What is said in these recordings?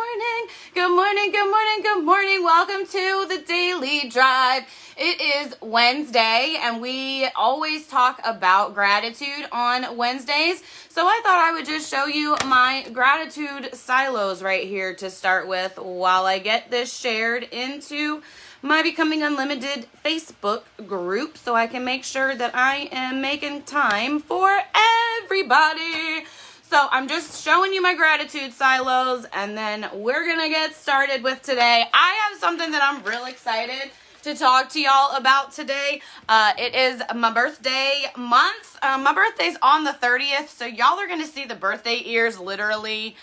morning. Good morning, good morning, good morning. Welcome to the Daily Drive. It is Wednesday, and we always talk about gratitude on Wednesdays. So I thought I would just show you my gratitude silos right here to start with while I get this shared into my Becoming Unlimited Facebook group so I can make sure that I am making time for everybody. So I'm just showing you my gratitude silos, and then we're going to get started with today. I have something that I'm real excited to talk to y'all about today. It is my birthday month. My birthday's on the 30th, so y'all are going to see the birthday ears literally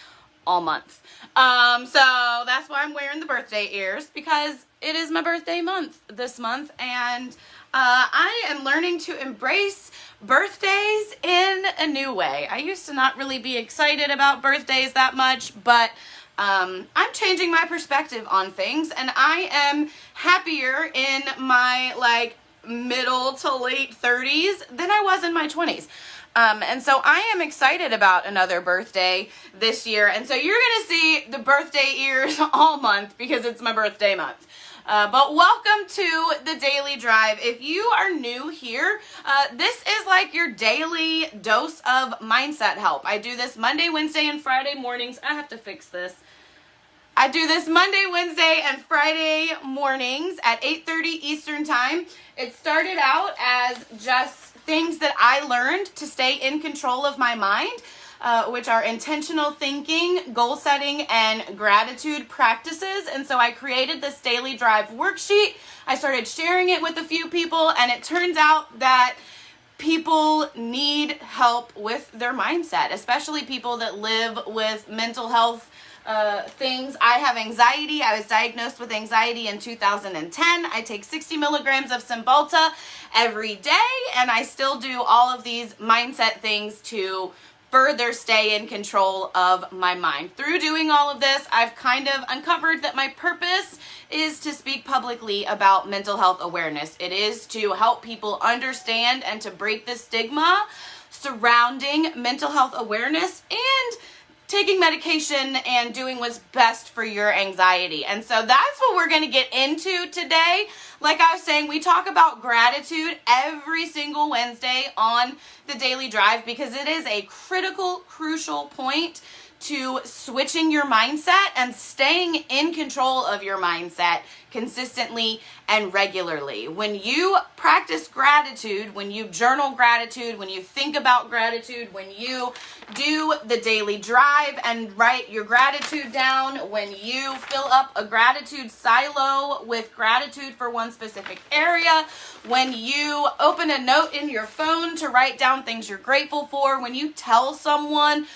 all month. So that's why I'm wearing the birthday ears, because it is my birthday month this month, and I am learning to embrace birthdays in a new way. I used to not really be excited about birthdays that much, but I'm changing my perspective on things, and I am happier in my middle to late 30s than I was in my 20s. And so I am excited about another birthday this year, and so you're going to see the birthday ears all month because it's my birthday month. But welcome to the Daily Drive. If you are new here, this is like your daily dose of mindset help. I do this Monday, Wednesday, and Friday mornings. I have to fix this. I do this Monday, Wednesday, and Friday mornings at 8:30 Eastern Time. It started out as just things that I learned to stay in control of my mind, which are intentional thinking, goal setting, and gratitude practices. And so I created this Daily Drive worksheet. I started sharing it with a few people, and it turns out that people need help with their mindset, especially people that live with mental health things. I have anxiety. I was diagnosed with anxiety in 2010. I take 60 milligrams of Cymbalta every day, and I still do all of these mindset things to further stay in control of my mind. Through doing all of this, I've kind of uncovered that my purpose is to speak publicly about mental health awareness. It is to help people understand and to break the stigma surrounding mental health awareness and taking medication and doing what's best for your anxiety. And so that's what we're going to get into today. Like I was saying, we talk about gratitude every single Wednesday on the Daily Drive because it is a crucial point to switching your mindset and staying in control of your mindset consistently and regularly. When you practice gratitude, when you journal gratitude, when you think about gratitude, when you do the Daily Drive and write your gratitude down, when you fill up a gratitude silo with gratitude for one specific area, when you open a note in your phone to write down things you're grateful for, when you tell someone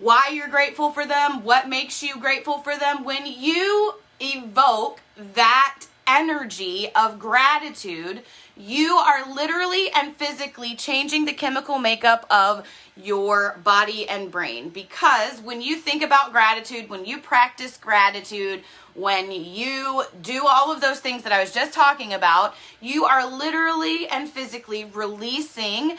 why you're grateful for them, what makes you grateful for them, when you evoke that energy of gratitude, you are literally and physically changing the chemical makeup of your body and brain. Because when you think about gratitude, when you practice gratitude, when you do all of those things that I was just talking about, you are literally and physically releasing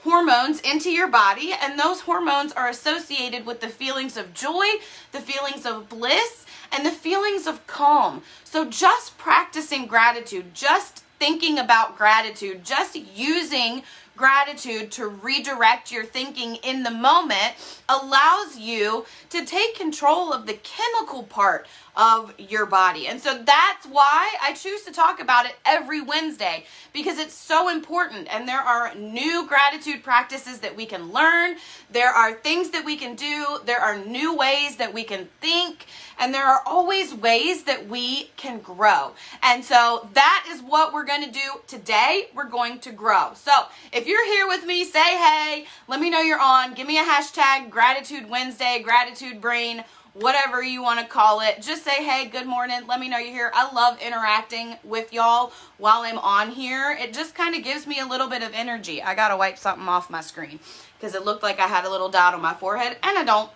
hormones into your body, and those hormones are associated with the feelings of joy, the feelings of bliss, and the feelings of calm. So just practicing gratitude, just thinking about gratitude, just using gratitude to redirect your thinking in the moment allows you to take control of the chemical part of your body. And so that's why I choose to talk about it every Wednesday, because it's so important. And there are new gratitude practices that we can learn. There are things that we can do. There are new ways that we can think. And there are always ways that we can grow. And so that is what we're going to do today. We're going to grow. So if you're here with me, say hey, let me know you're on. Give me a hashtag, Gratitude Wednesday, Gratitude Brain, whatever you want to call it. Just say hey, good morning. Let me know you're here. I love interacting with y'all while I'm on here. It just kind of gives me a little bit of energy. I got to wipe something off my screen because it looked like I had a little dot on my forehead, and I don't,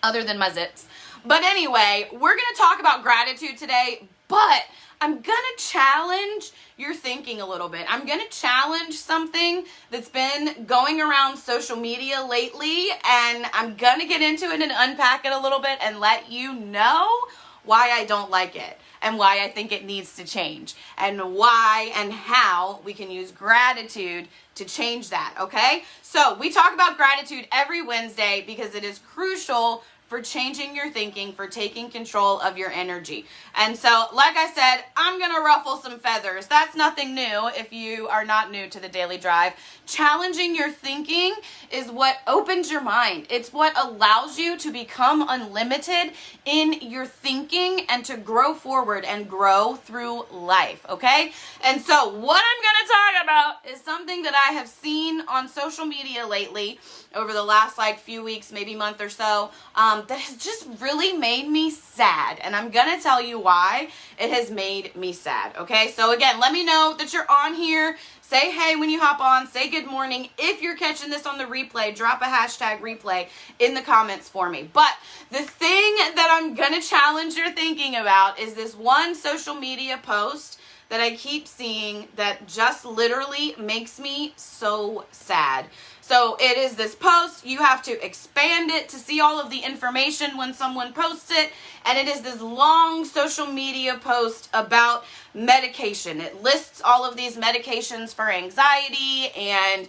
other than my zits. But anyway, we're going to talk about gratitude today, but I'm gonna challenge your thinking a little bit. I'm gonna challenge something that's been going around social media lately, and I'm gonna get into it and unpack it a little bit and let you know why I don't like it and why I think it needs to change and why and how we can use gratitude to change that, okay? So we talk about gratitude every Wednesday because it is crucial for changing your thinking, for taking control of your energy. And so, like I said, I'm going to ruffle some feathers. That's nothing new if you are not new to the Daily Drive. Challenging your thinking is what opens your mind. It's what allows you to become unlimited in your thinking and to grow forward and grow through life, okay? And so what I'm going to talk about is something that I have seen on social media lately over the last few weeks, maybe month or so, that has just really made me sad. And I'm going to tell you why it has made me sad, okay? So again, let me know that you're on here. Say hey when you hop on. Say good morning. If you're catching this on the replay, drop a hashtag replay in the comments for me. But the thing that I'm going to challenge your thinking about is this one social media post that I keep seeing that just literally makes me so sad. So it is this post. You have to expand it to see all of the information when someone posts it. And it is this long social media post about medication. It lists all of these medications for anxiety, and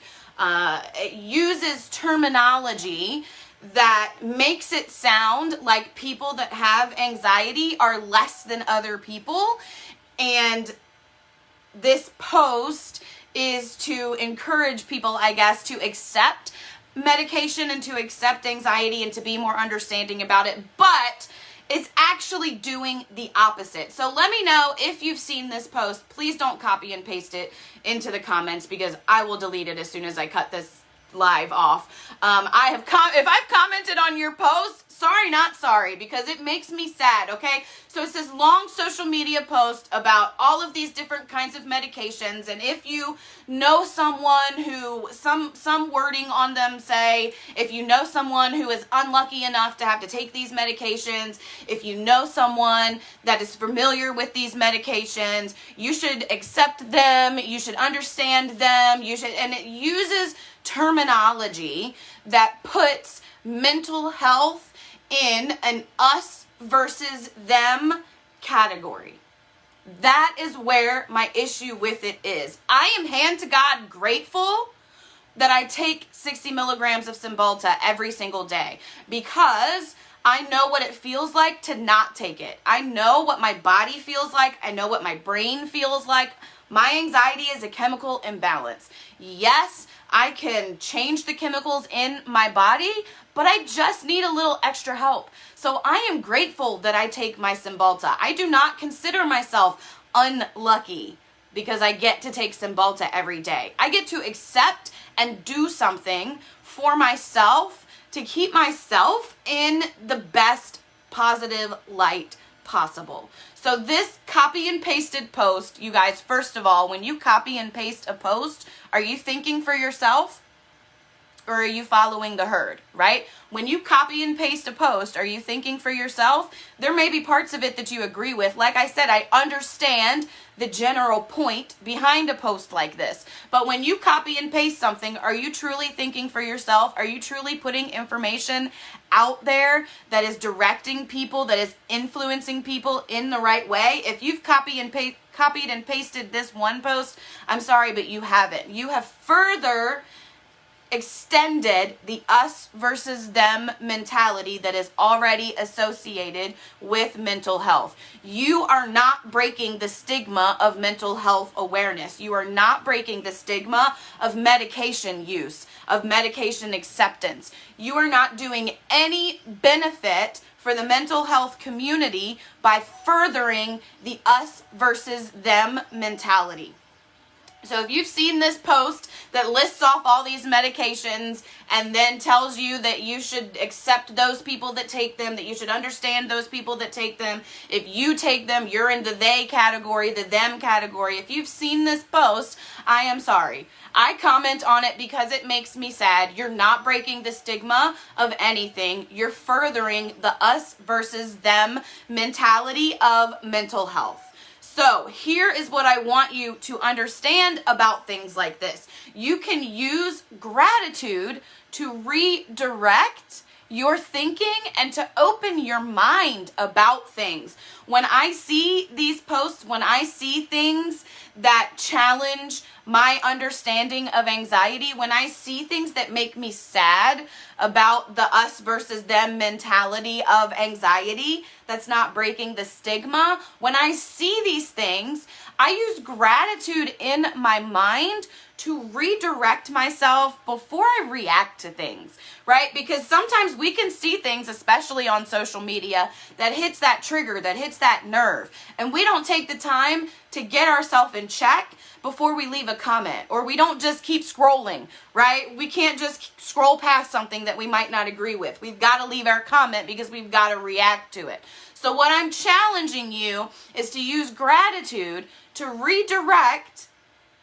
it uses terminology that makes it sound like people that have anxiety are less than other people. And this post is to encourage people, I guess, to accept medication and to accept anxiety and to be more understanding about it. But it's actually doing the opposite. So let me know if you've seen this post. Please don't copy and paste it into the comments because I will delete it as soon as I cut this live off. If I've commented on your post, sorry, not sorry, because it makes me sad, okay? So it's this long social media post about all of these different kinds of medications, and if you know someone who, some wording on them say, if you know someone who is unlucky enough to have to take these medications, if you know someone that is familiar with these medications, you should accept them, you should understand them, and it uses terminology that puts mental health in an us versus them category. That is where my issue with it is. I am hand to God grateful that I take 60 milligrams of Cymbalta every single day because I know what it feels like to not take it. I know what my body feels like. I know what my brain feels like. My anxiety is a chemical imbalance. Yes, I can change the chemicals in my body, but I just need a little extra help. So I am grateful that I take my Cymbalta. I do not consider myself unlucky because I get to take Cymbalta every day. I get to accept and do something for myself to keep myself in the best positive light possible. So this copy and pasted post, you guys, first of all, when you copy and paste a post, are you thinking for yourself or are you following the herd, right? When you copy and paste a post, are you thinking for yourself? There may be parts of it that you agree with. Like I said, I understand the general point behind a post like this. But when you copy and paste something, are you truly thinking for yourself? Are you truly putting information out there that is directing people, that is influencing people in the right way? If you've copied and pasted this one post, I'm sorry, but you haven't. You have further extended the us versus them mentality that is already associated with mental health. You are not breaking the stigma of mental health awareness. You are not breaking the stigma of medication use, of medication acceptance. You are not doing any benefit for the mental health community by furthering the us versus them mentality. So if you've seen this post that lists off all these medications and then tells you that you should accept those people that take them, that you should understand those people that take them, if you take them, you're in the they category, the them category. If you've seen this post, I am sorry. I comment on it because it makes me sad. You're not breaking the stigma of anything. You're furthering the us versus them mentality of mental health. So here is what I want you to understand about things like this. You can use gratitude to redirect your thinking and to open your mind about things. When I see these posts, when I see things that challenge my understanding of anxiety, when I see things that make me sad about the us versus them mentality of anxiety that's not breaking the stigma, when I see these things, I use gratitude in my mind to redirect myself before I react to things, right? Because sometimes we can see things, especially on social media, that hits that trigger, that hits that nerve, and we don't take the time to get ourselves in check before we leave a comment, or we don't just keep scrolling, right? We can't just scroll past something that we might not agree with. We've got to leave our comment because we've got to react to it. So what I'm challenging you is to use gratitude to redirect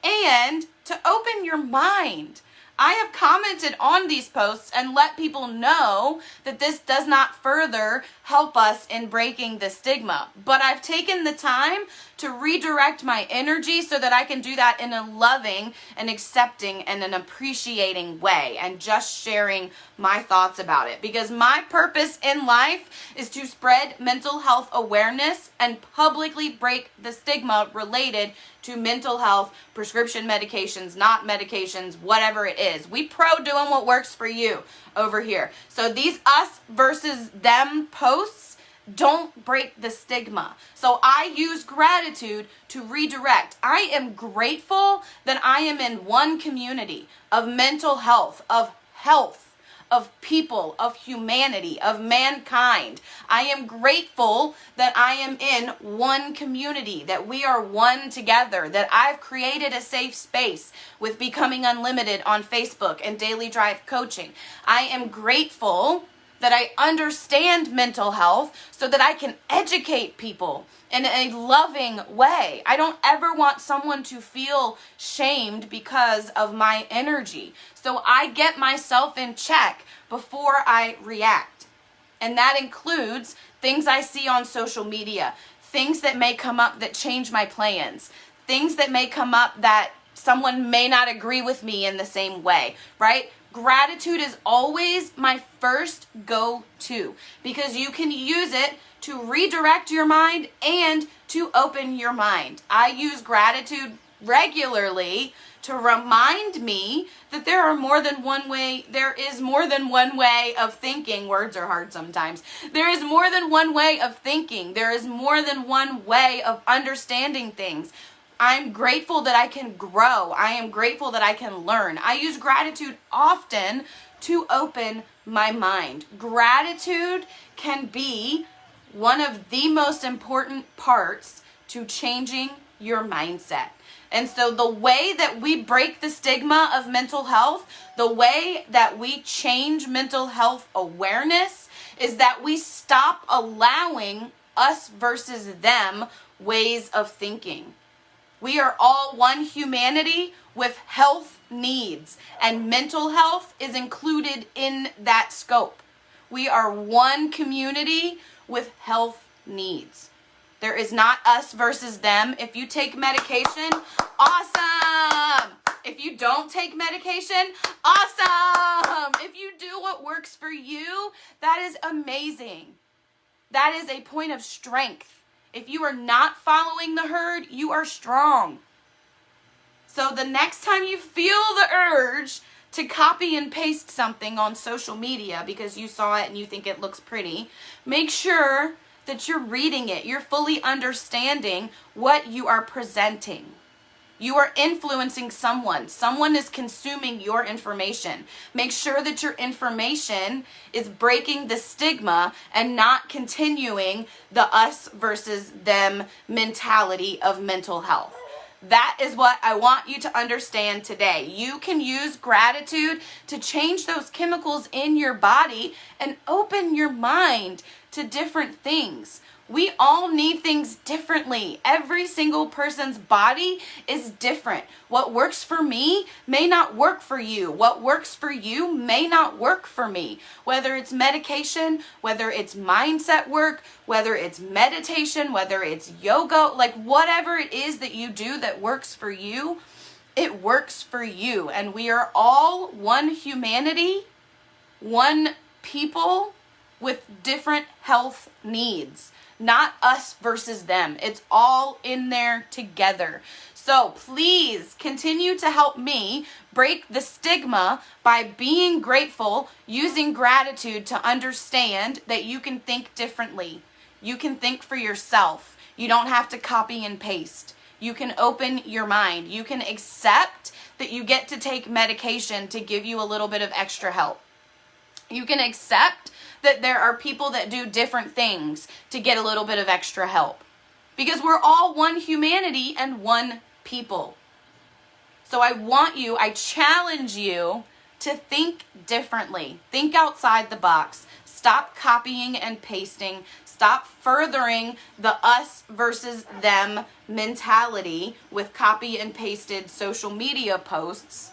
and to open your mind. I have commented on these posts and let people know that this does not further help us in breaking the stigma. But I've taken the time to redirect my energy so that I can do that in a loving and accepting and an appreciating way, and just sharing my thoughts about it. Because my purpose in life is to spread mental health awareness and publicly break the stigma related to mental health, prescription medications, not medications, whatever it is. We pro doing what works for you over here. So these us versus them posts don't break the stigma. So I use gratitude to redirect. I am grateful that I am in one community of mental health, of people, of humanity, of mankind. I am grateful that I am in one community, that we are one together, that I've created a safe space with Becoming Unlimited on Facebook and Daily Drive Coaching. I am grateful that I understand mental health so that I can educate people in a loving way. I don't ever want someone to feel shamed because of my energy. So I get myself in check before I react. And that includes things I see on social media, things that may come up that change my plans, things that may come up that someone may not agree with me in the same way, right? Gratitude is always my first go-to because you can use it to redirect your mind and to open your mind. I use gratitude regularly to remind me that there is more than one way of thinking. Words are hard sometimes. There is more than one way of thinking. There is more than one way of understanding things. I'm grateful that I can grow. I am grateful that I can learn. I use gratitude often to open my mind. Gratitude can be one of the most important parts to changing your mindset. And so the way that we break the stigma of mental health, the way that we change mental health awareness, is that we stop allowing us versus them ways of thinking. We are all one humanity with health needs, and mental health is included in that scope. We are one community with health needs. There is not us versus them. If you take medication, awesome. If you don't take medication, awesome. If you do what works for you, that is amazing. That is a point of strength. If you are not following the herd, you are strong. So the next time you feel the urge to copy and paste something on social media because you saw it and you think it looks pretty, make sure that you're reading it. You're fully understanding what you are presenting. You are influencing someone. Someone is consuming your information. Make sure that your information is breaking the stigma and not continuing the us versus them mentality of mental health. That is what I want you to understand today. You can use gratitude to change those chemicals in your body and open your mind to different things. We all need things differently. Every single person's body is different. What works for me may not work for you. What works for you may not work for me. Whether it's medication, whether it's mindset work, whether it's meditation, whether it's yoga, like whatever it is that you do that works for you, it works for you. And we are all one humanity, one people with different health needs. Not us versus them. It's all in there together. So please continue to help me break the stigma by being grateful, using gratitude to understand that you can think differently. You can think for yourself. You don't have to copy and paste. You can open your mind. You can accept that you get to take medication to give you a little bit of extra help. You can accept that there are people that do different things to get a little bit of extra help. Because we're all one humanity and one people. So I challenge you to think differently. Think outside the box. Stop copying and pasting. Stop furthering the us versus them mentality with copy and pasted social media posts.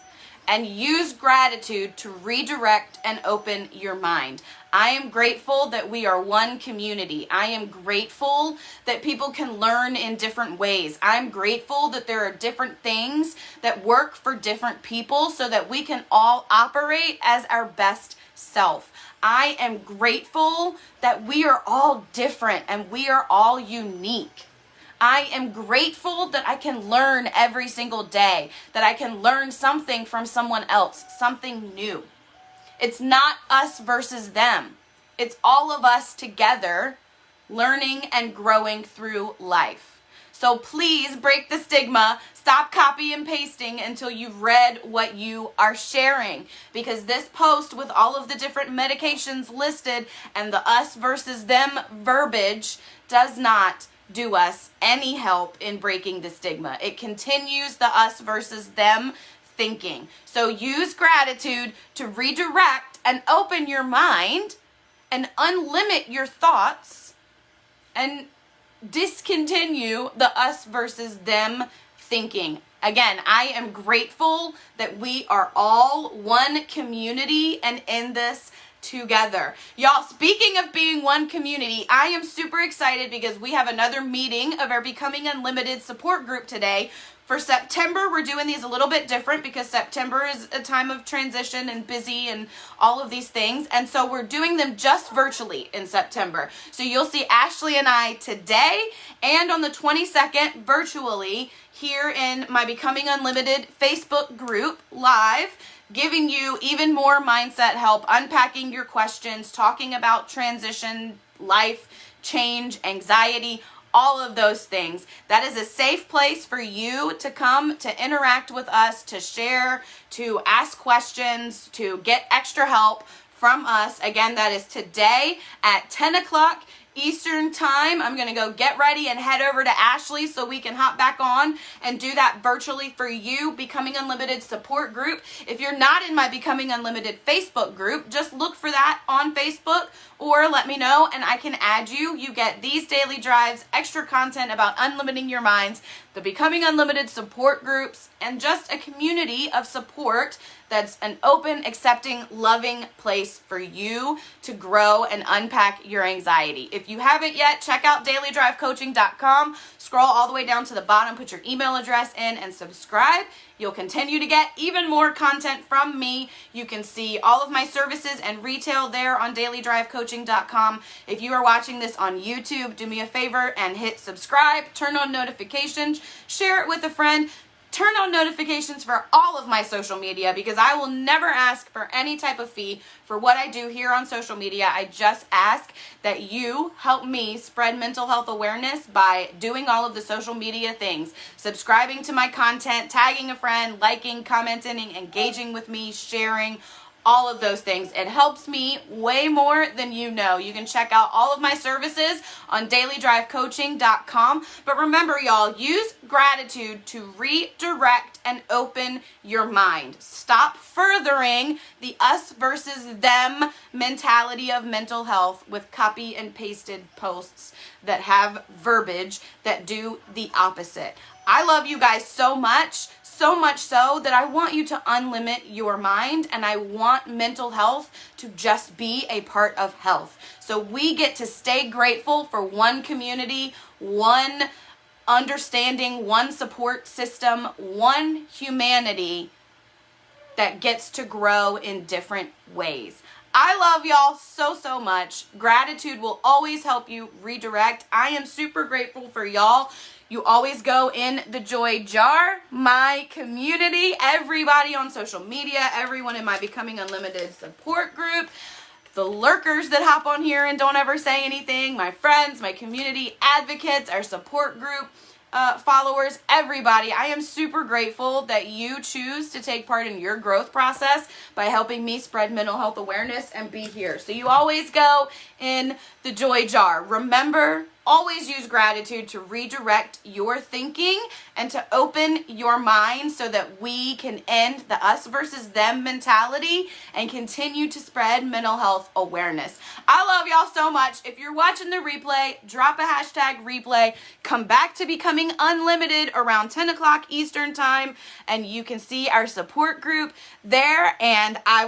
And use gratitude to redirect and open your mind. I am grateful that we are one community. I am grateful that people can learn in different ways. I'm grateful that there are different things that work for different people so that we can all operate as our best self. I am grateful that we are all different and we are all unique. I am grateful that I can learn every single day, that I can learn something from someone else, something new. It's not us versus them. It's all of us together learning and growing through life. So please break the stigma. Stop copy and pasting until you've read what you are sharing. Because this post with all of the different medications listed and the us versus them verbiage does not do us any help in breaking the stigma. It continues the us versus them thinking. So use gratitude to redirect and open your mind and unlimit your thoughts and discontinue the us versus them thinking. Again, I am grateful that we are all one community and in this together. Y'all, speaking of being one community, I am super excited because we have another meeting of our Becoming Unlimited support group today. For September, we're doing these a little bit different because September is a time of transition and busy and all of these things. And so we're doing them just virtually in September. So you'll see Ashley and I today and on the 22nd virtually here in my Becoming Unlimited Facebook group live, giving you even more mindset help, unpacking your questions, talking about transition, life, change, anxiety, all of those things. That is a safe place for you to come, to interact with us, to share, to ask questions, to get extra help from us. Again, that is today at 10 o'clock Eastern time. I'm going to go get ready and head over to Ashley so we can hop back on and do that virtually for you. Becoming Unlimited support group. If you're not in my Becoming Unlimited Facebook group, just look for that on Facebook or let me know and I can add you. You get these daily drives, extra content about unlimiting your minds, the Becoming Unlimited support groups, and just a community of support that's an open, accepting, loving place for you to grow and unpack your anxiety. If you haven't yet, check out dailydrivecoaching.com. Scroll all the way down to the bottom, put your email address in, and subscribe. You'll continue to get even more content from me. You can see all of my services and retail there on dailydrivecoaching.com. If you are watching this on YouTube, do me a favor and hit subscribe, turn on notifications, share it with a friend. Turn on notifications for all of my social media because I will never ask for any type of fee for what I do here on social media. I just ask that you help me spread mental health awareness by doing all of the social media things. Subscribing to my content, tagging a friend, liking, commenting, engaging with me, sharing, all of those things. It helps me way more than you know. You can check out all of my services on dailydrivecoaching.com. But remember, y'all, use gratitude to redirect and open your mind. Stop furthering the us versus them mentality of mental health with copy and pasted posts that have verbiage that do the opposite. I love you guys so much so that I want you to unlimit your mind, and I want mental health to just be a part of health. So we get to stay grateful for one community, one understanding, one support system, one humanity that gets to grow in different ways. I love y'all so much. Gratitude will always help you redirect. I am super grateful for y'all. You always go in the joy jar. My community, everybody on social media, everyone in my Becoming Unlimited support group, the lurkers that hop on here and don't ever say anything, my friends, my community advocates, our support group followers, everybody. I am super grateful that you choose to take part in your growth process by helping me spread mental health awareness and be here. So you always go in the joy jar. Remember, always use gratitude to redirect your thinking and to open your mind so that we can end the us versus them mentality and continue to spread mental health awareness. I love y'all so much. If you're watching the replay, drop a hashtag replay. Come back to Becoming Unlimited around 10 o'clock Eastern time, and you can see our support group there. And I